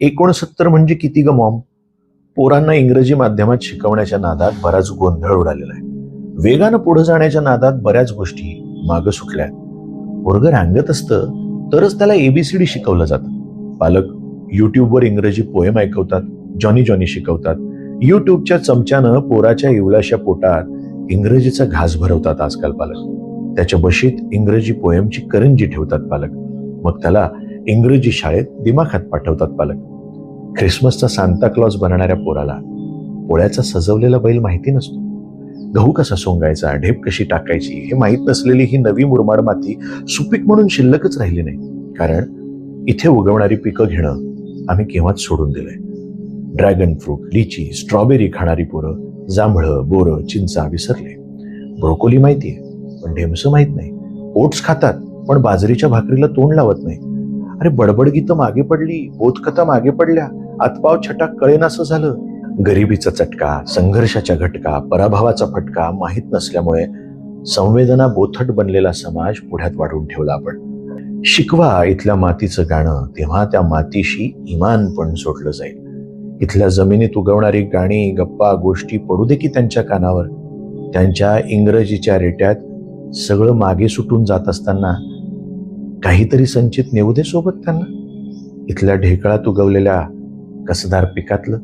69 म्हणजे किती ग मॉम? पोरांना इंग्रजी माध्यमात शिकवण्याच्या नादात बराच गोंधळ उडालेला आहे. वेगानं पुढे जाण्याच्या नादात बऱ्याच गोष्टी मागं सुटल्या. पोरगं रांगत असतं तरच त्याला एबीसीडी शिकवलं जातं. पालक युट्यूबवर इंग्रजी पोएम ऐकवतात, जॉनी जॉनी शिकवतात. युट्यूबच्या चमच्यानं पोराच्या इवल्याशा पोटात इंग्रजीचा घास भरवतात आजकाल पालक. त्याच्या बशीत इंग्रजी पोएमची करंजी ठेवतात पालक. मग त्याला इंग्रजी शाळेत दिमाखात पाठवतात पालक. ख्रिसमसचा सांता क्लॉज बनणाऱ्या पोराला पोळ्याचा सजवलेला बैल माहिती नसतो. गहू कसा सोंगायचा, ढेप कशी टाकायची हे माहीत नसलेली ही नवी मुरमाड माती सुपीक म्हणून शिल्लकच राहिली नाही. कारण इथे उगवणारी पिकं घेणं आम्ही केव्हाच सोडून दिलंय. ड्रॅगन फ्रूट, लिची, स्ट्रॉबेरी खाणारी पोरं जांभळं, बोरं, चिंचा विसरले. ब्रोकोली माहितीये पण ढेमसं माहीत नाही. ओट्स खातात पण बाजरीच्या भाकरीला तोंड लावत नाही. अरे बडबड गीतं मागे पडली, बोधकथा मागे पडल्या, आतपाव छटाक कळेनासं झालं. गरिबीचा चटका, संघर्षाच्या घटका, पराभवाचा फटका माहीत नसल्यामुळे संवेदना बोथट बनलेला समाज पुढ्यात वाढवून ठेवला आपण. शिकवा इथल्या मातीचं गाणं, तेव्हा त्या मातीशी इमान पण सोडलं जाईल. इथल्या जमिनीत उगवणारी गाणी, गप्पा, गोष्टी पडू दे की त्यांच्या कानावर. त्यांच्या इंग्रजीच्या रेट्यात सगळं मागे सुटून जात असताना काहीतरी संचित नेऊ दे सोबत त्यांना. इथल्या ढेकळात उगवलेल्या कसदार पिकातलं